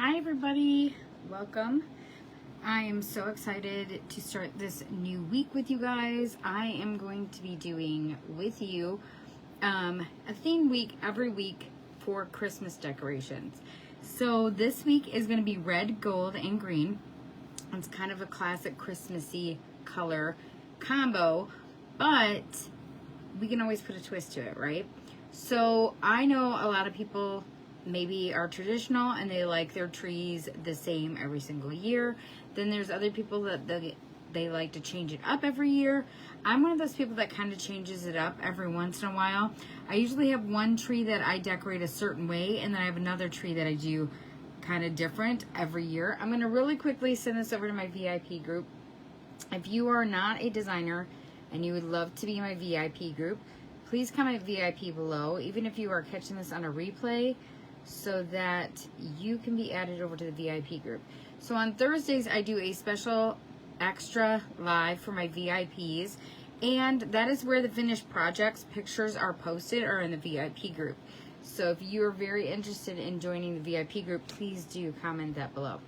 Hi everybody, welcome. I am so excited to start this new week with you guys. I am going to be doing with you a theme week every week for Christmas decorations. So this week is going to be red, gold, and green. It's kind of a classic Christmassy color combo, but we can always put a twist to it, right? So I know a lot of people maybe are traditional and they like their trees the same every single year. Then there's other people that they like to change it up every year. I'm one of those people that kind of changes it up every once in a while. I usually have one tree that I decorate a certain way, and then I have another tree that I do kind of different every year. I'm going to really quickly send this over to my VIP group. If you are not a designer and you would love to be in my VIP group, please comment VIP below, even if you are catching this on a replay, so that you can be added over to the VIP group. So on Thursdays, I do a special extra live for my VIPs, and that is where the finished projects pictures are posted, or in the VIP group. So if you're very interested in joining the VIP group, please do comment that below.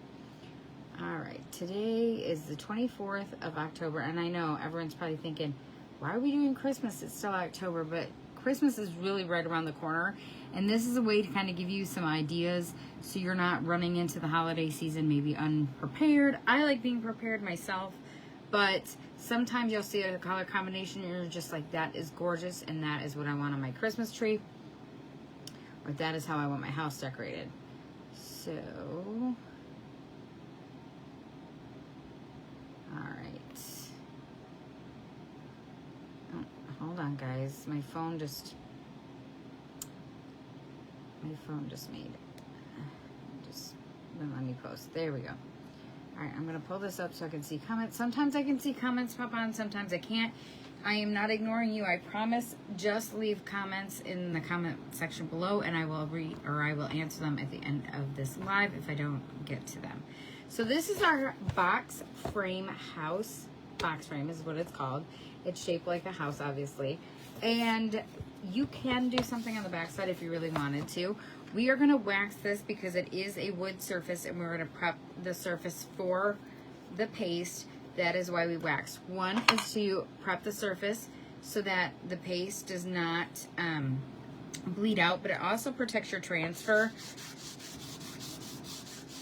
All right, today is the 24th of October, and I know everyone's probably thinking, why are we doing Christmas? It's still October, but Christmas is really right around the corner, and this is a way to kind of give you some ideas so you're not running into the holiday season maybe unprepared. I like being prepared myself, but sometimes you'll see a color combination and you're just like, that is gorgeous, and that is what I want on my Christmas tree, or that is how I want my house decorated. So, all right. Hold on, guys. My phone just wouldn't let me post. There we go. All right, I'm going to pull this up so I can see comments. Sometimes I can see comments pop on, sometimes I can't. I am not ignoring you, I promise. Just leave comments in the comment section below, and I will read, or I will answer them at the end of this live if I don't get to them. So this is our box frame house. Box frame is what it's called. It's shaped like a house, obviously. And you can do something on the back side if you really wanted to. We are going to wax this because it is a wood surface, and we're going to prep the surface for the paste. That is why we wax. One is to prep the surface so that the paste does not bleed out, but it also protects your transfer.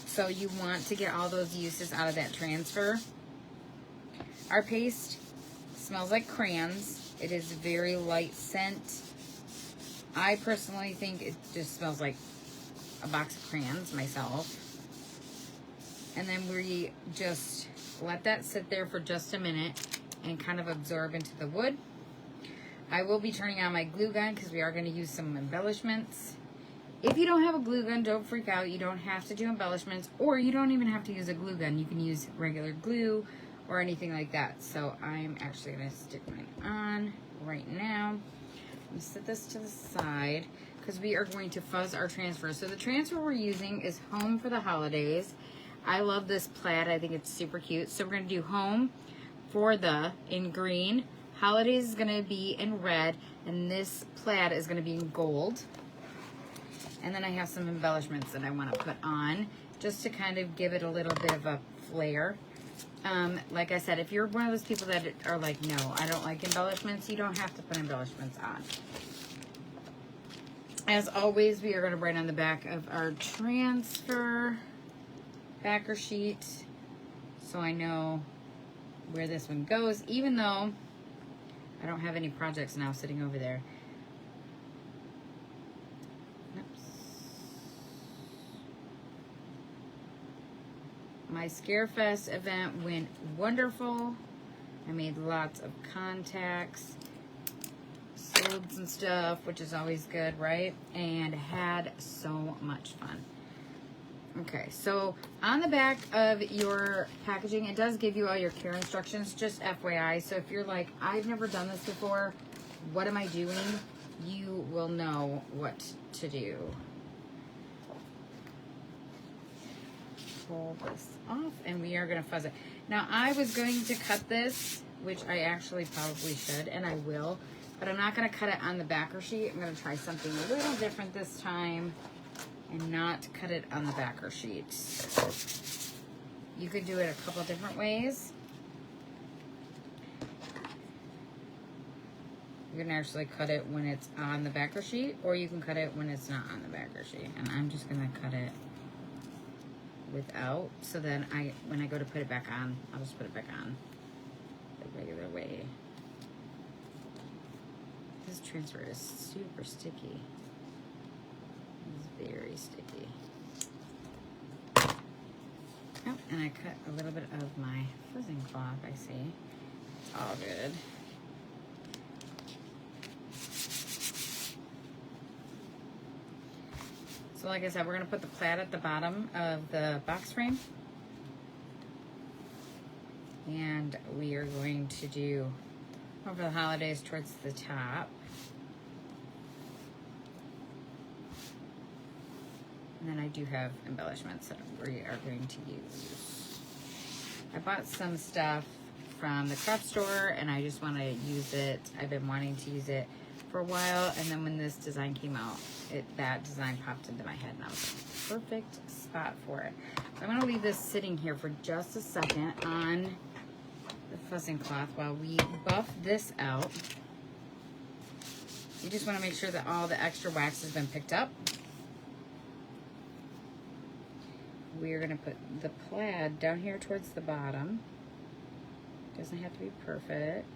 So you want to get all those uses out of that transfer. Our paste smells like crayons. It is very light scent. I personally think it just smells like a box of crayons myself. And then we just let that sit there for just a minute and kind of absorb into the wood. I will be turning on my glue gun because we are going to use some embellishments. If you don't have a glue gun, don't freak out. You don't have to do embellishments, or you don't even have to use a glue gun. You can use regular glue or anything like that. So I'm actually going to stick mine on right now. Let me set this to the side because we are going to fuzz our transfer. So the transfer we're using is Home for the Holidays. I love this plaid. I think it's super cute. So we're going to do Home for the in green. Holidays is going to be in red, and this plaid is going to be in gold. And then I have some embellishments that I want to put on just to kind of give it a little bit of a flair. Like I said, if you're one of those people that are like, no, I don't like embellishments, you don't have to put embellishments on. As always, we are going to write on the back of our transfer backer sheet so I know where this one goes, even though I don't have any projects now sitting over there. My Scarefest event went wonderful. I made lots of contacts, sold some stuff, which is always good, right? And had so much fun. Okay, so on the back of your packaging, it does give you all your care instructions, just FYI. So if you're like, I've never done this before, what am I doing? You will know what to do. Pull this off, and we are going to fuzz it. Now, I was going to cut this, which I actually probably should, and I will, but I'm not going to cut it on the backer sheet. I'm going to try something a little different this time. and not cut it on the backer sheet. You could do it a couple different ways. You can actually cut it when it's on the backer sheet, or you can cut it when it's not on the backer sheet. And I'm just gonna cut it without, so then when I go to put it back on, I'll just put it back on the regular way. This transfer is super sticky. It's very sticky. Oh, and I cut a little bit of my fuzzing cloth, I see. It's all good. So like I said, we're gonna put the plaid at the bottom of the box frame. And we are going to do over the holidays towards the top. And then I do have embellishments that we are going to use. I bought some stuff from the craft store and I just want to use it. I've been wanting to use it for a while, and then when this design came out, that design popped into my head and I was like, perfect spot for it. So I'm going to leave this sitting here for just a second on the fuzzing cloth while we buff this out. You just want to make sure that all the extra wax has been picked up. We are going to put the plaid down here towards the bottom. Doesn't have to be perfect.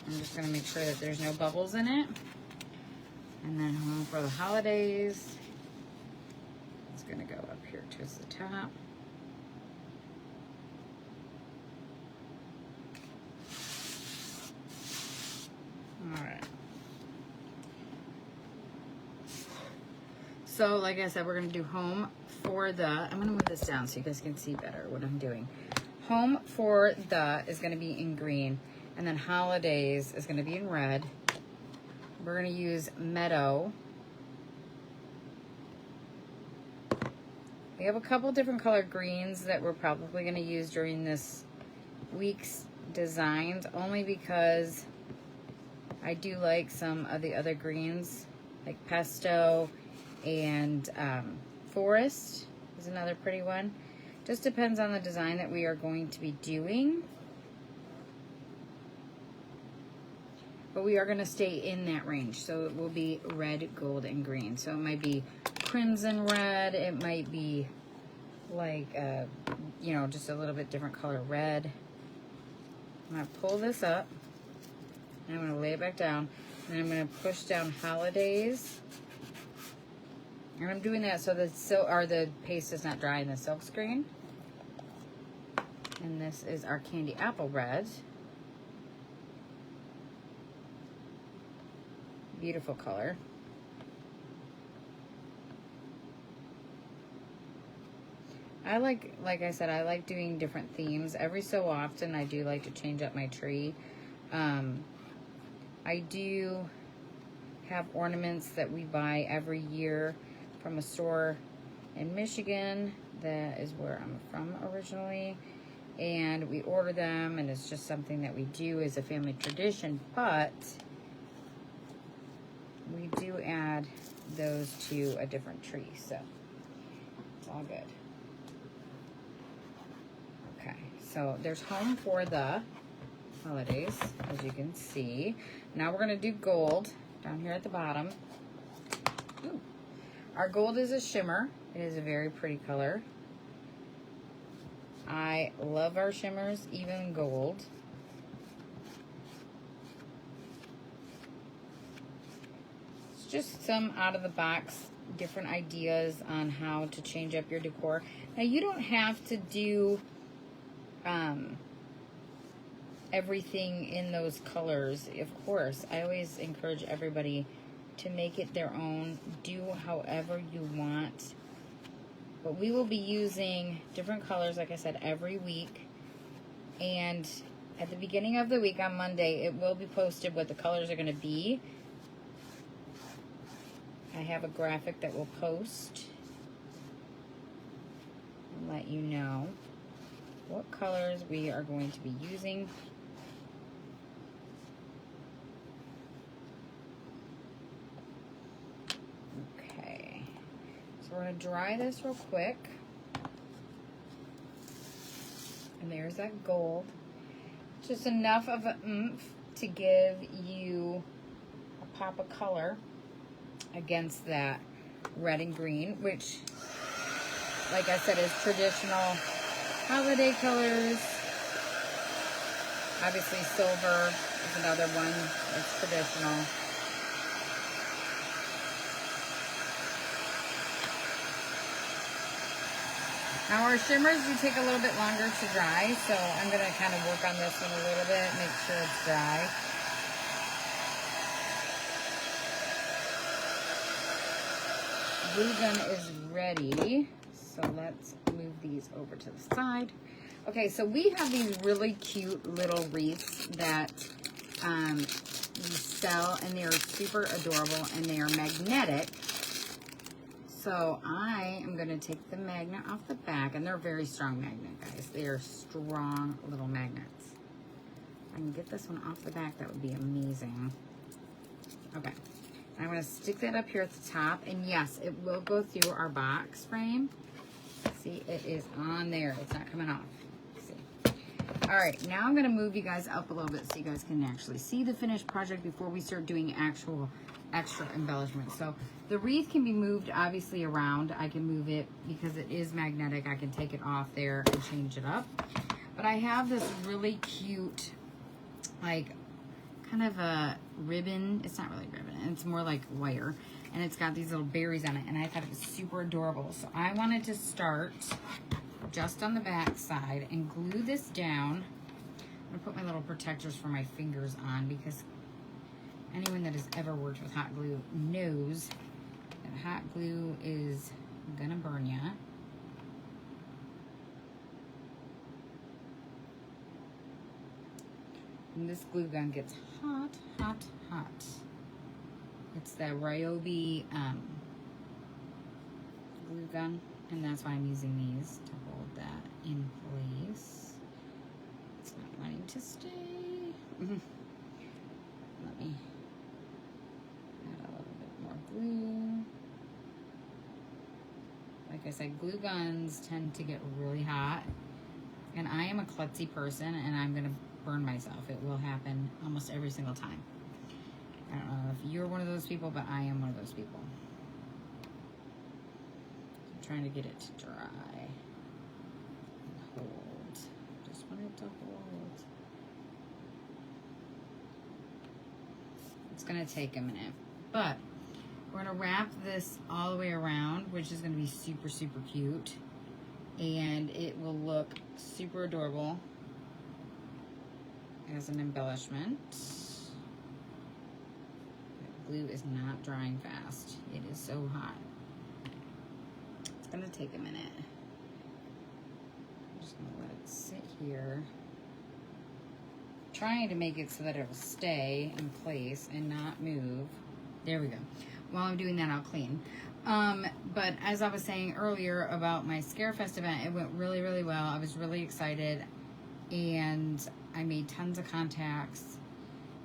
I'm just going to make sure that there's no bubbles in it. And then home for the holidays, it's going to go up here towards the top. All right. So like I said, we're going to do home for the, I'm going to move this down so you guys can see better what I'm doing. Home for the is going to be in green. And then holidays is going to be in red. We're going to use meadow. We have a couple different color greens that we're probably going to use during this week's designs, only because I do like some of the other greens, like pesto and forest is another pretty one. Just depends on the design that we are going to be doing. But we are going to stay in that range. So it will be red, gold, and green. So it might be crimson red. It might be like, you know, just a little bit different color red. I'm going to pull this up. And I'm going to lay it back down. And I'm going to push down holidays. And I'm doing that so the paste is not dry in the silk screen. And this is our candy apple red. Beautiful color. I like I said, I like doing different themes. Every so often I do like to change up my tree. I do have ornaments that we buy every year from a store in Michigan. That is where I'm from originally. And we order them, and it's just something that we do as a family tradition. But we do add those to a different tree, so it's all good. Okay, so there's home for the holidays, as you can see. Now we're going to do gold down here at the bottom. Ooh. Our gold is a shimmer. It is a very pretty color. I love our shimmers, even gold. Just some out of the box different ideas on how to change up your decor. Now you don't have to do everything in those colors, of course. I always encourage everybody to make it their own, do however you want. But we will be using different colors, like I said, every week. And at the beginning of the week on Monday, it will be posted what the colors are going to be. I have a graphic that will post and let you know what colors we are going to be using. Okay, so we're going to dry this real quick. And there's that gold. Just enough of an oomph to give you a pop of color against that red and green, which, like I said, is traditional holiday colors. Obviously silver is another one that's traditional. Now our shimmers do take a little bit longer to dry, so I'm going to kind of work on this one a little bit, make sure it's dry. Glue gun is ready, so let's move these over to the side. Okay, so we have these really cute little wreaths that we sell, and they are super adorable, and they are magnetic. So I am going to take the magnet off the back, and they're a very strong magnet, guys. They are strong little magnets. If I can get this one off the back, that would be amazing. Okay, I'm going to stick that up here at the top, and yes, it will go through our box frame. See, it is on there. It's not coming off. See. All right, now I'm going to move you guys up a little bit so you guys can actually see the finished project before we start doing actual extra embellishment. So the wreath can be moved obviously around. I can move it because it is magnetic. I can take it off there and change it up. But I have this really cute, like, kind of a ribbon. It's not really ribbon. It's more like wire. And it's got these little berries on it. And I thought it was super adorable. So I wanted to start just on the back side and glue this down. I'm going to put my little protectors for my fingers on, because anyone that has ever worked with hot glue knows that hot glue is gonna burn ya. And this glue gun gets hot, hot, hot. It's the Ryobi glue gun, and that's why I'm using these to hold that in place. It's not wanting to stay. Let me add a little bit more glue. Like I said, glue guns tend to get really hot, and I am a klutzy person, and I'm gonna burn myself. It will happen almost every single time. I don't know if you're one of those people, but I am one of those people. I'm trying to get it to dry and hold. Just want it to hold. It's gonna take a minute, but we're gonna wrap this all the way around, which is gonna be super, super cute, and it will look super adorable as an embellishment. That glue is not drying fast. It is so hot. It's gonna take a minute. I'm just gonna let it sit here, trying to make it so that it will stay in place and not move. There we go. While I'm doing that, I'll clean. But as I was saying earlier about my Scarefest event, it went really, really well. I was really excited, and I made tons of contacts,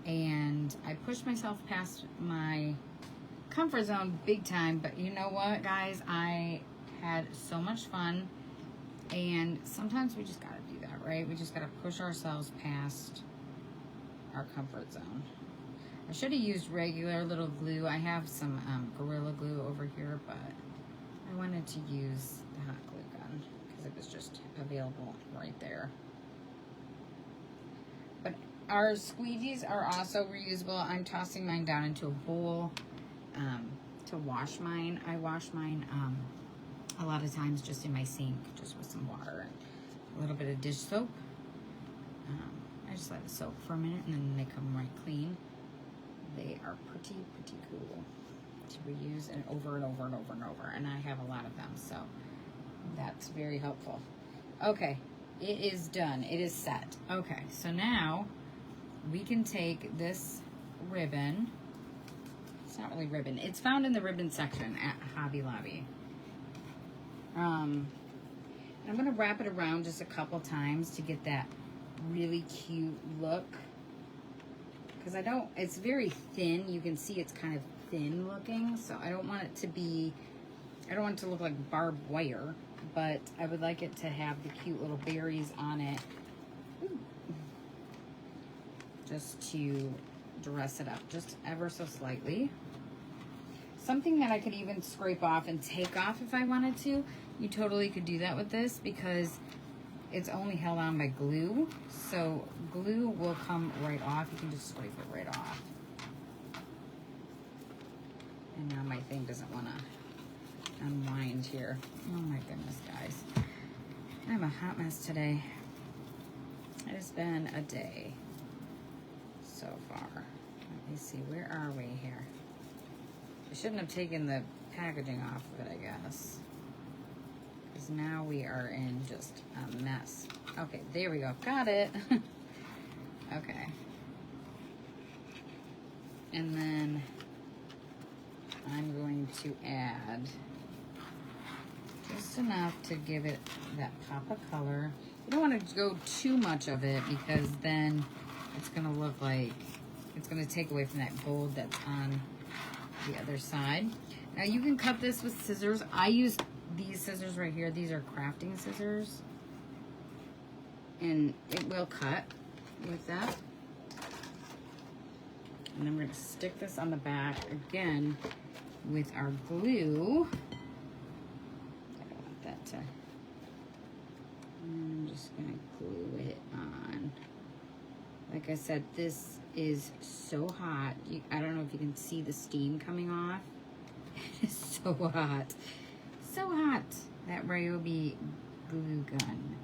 and I pushed myself past my comfort zone big time. But you know what, guys? I had so much fun, and sometimes we just gotta do that, right? We just gotta push ourselves past our comfort zone. I should have used regular little glue. I have some Gorilla Glue over here, but I wanted to use the hot glue gun because it was just available right there. But our squeegees are also reusable. I'm tossing mine down into a bowl to wash mine. I wash mine a lot of times just in my sink, just with some water and a little bit of dish soap. I just let it soak for a minute, and then they come right clean. They are pretty cool to reuse, and over and over and over and over. And I have a lot of them, so that's very helpful. Okay, it is done. It is set. Okay, so now we can take this ribbon. It's not really ribbon. It's found in the ribbon section at Hobby Lobby. I'm going to wrap it around just a couple times to get that really cute look. Because it's very thin. You can see it's kind of thin looking, so I don't want it to be, I don't want it to look like barbed wire, but I would like it to have the cute little berries on it. Ooh. Just to dress it up just ever so slightly. Something that I could even scrape off and take off if I wanted to. You totally could do that with this because it's only held on by glue. So glue will come right off. You can just scrape it right off. And now my thing doesn't want to unwind here. Oh my goodness, guys. I'm a hot mess today. It has been a day so far. Let me see, where are we here? I shouldn't have taken the packaging off of it, I guess. Because now we are in just a mess. Okay, there we go. Got it. Okay. And then I'm going to add just enough to give it that pop of color. You don't want to go too much of it because then it's going to look like it's going to take away from that gold that's on the other side. Now you can cut this with scissors. I use these scissors right here. These are crafting scissors. And it will cut with that. And then we're going to stick this on the back again with our glue. I don't want that to... I'm just going to glue it on. Like I said, this is so hot. I don't know if you can see the steam coming off. It's so hot. So hot. That Ryobi glue gun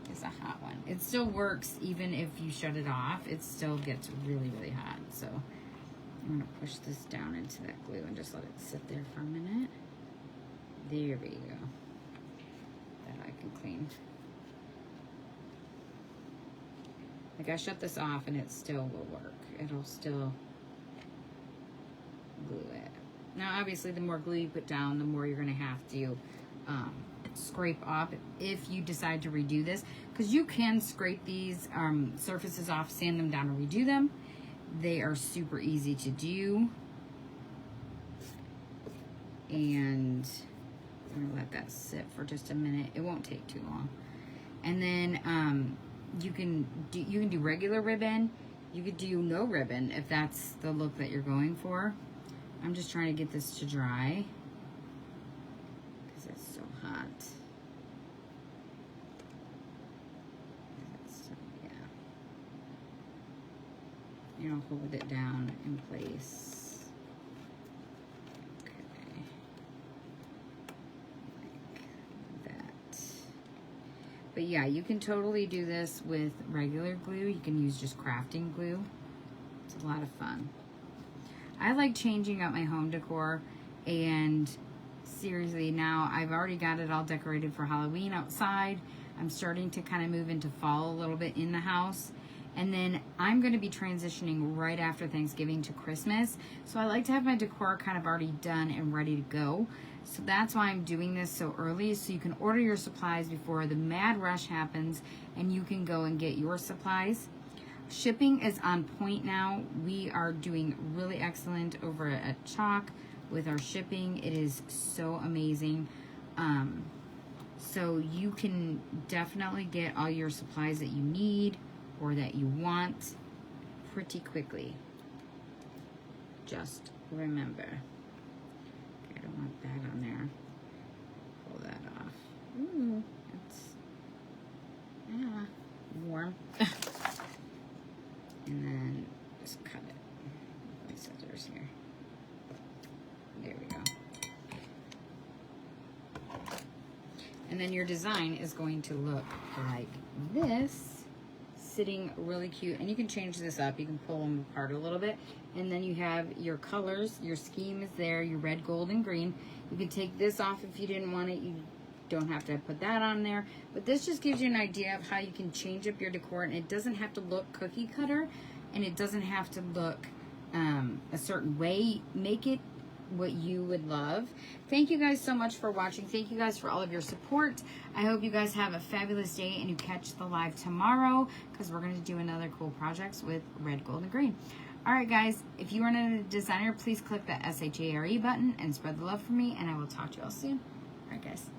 is a hot one. It still works even if you shut it off. It still gets really, really hot. So I'm going to push this down into that glue and just let it sit there for a minute. There we go. That I can clean. Like I shut this off and it still will work. It'll still glue it. Now obviously the more glue you put down, the more you're going to have to scrape off if you decide to redo this. Because you can scrape these surfaces off, sand them down, and redo them. They are super easy to do. And I'm going to let that sit for just a minute. It won't take too long. And then you can do regular ribbon. You could do no ribbon if that's the look that you're going for. I'm just trying to get this to dry because it's so hot. Yeah. You know, hold it down in place. Okay. Like that. But yeah, you can totally do this with regular glue. You can use just crafting glue. It's a lot of fun. I like changing up my home decor, and seriously, now I've already got it all decorated for Halloween outside. I'm starting to kind of move into fall a little bit in the house, and then I'm going to be transitioning right after Thanksgiving to Christmas. So I like to have my decor kind of already done and ready to go. So that's why I'm doing this so early, so you can order your supplies before the mad rush happens and you can go and get your supplies. Shipping is on point now. We are doing really excellent over at Chalk with our shipping. It is so amazing. So you can definitely get all your supplies that you need or that you want pretty quickly. Just remember. I don't want that on there. Pull that off. Ooh, it's warm. And then just cut it. My scissors here. There we go. And then your design is going to look like this, sitting really cute. And you can change this up. You can pull them apart a little bit. And then you have your colors. Your scheme is there. Your red, gold, and green. You can take this off if you didn't want it. You don't have to put that on there, but this just gives you an idea of how you can change up your decor, and it doesn't have to look cookie cutter, and it doesn't have to look a certain way. Make it what you would love. Thank you guys so much for watching. Thank you guys for all of your support. I hope you guys have a fabulous day and you catch the live tomorrow because we're going to do another cool projects with red, gold, and green. Alright guys, if you are not a designer, please click that SHARE button and spread the love for me, and I will talk to you all soon. Alright guys.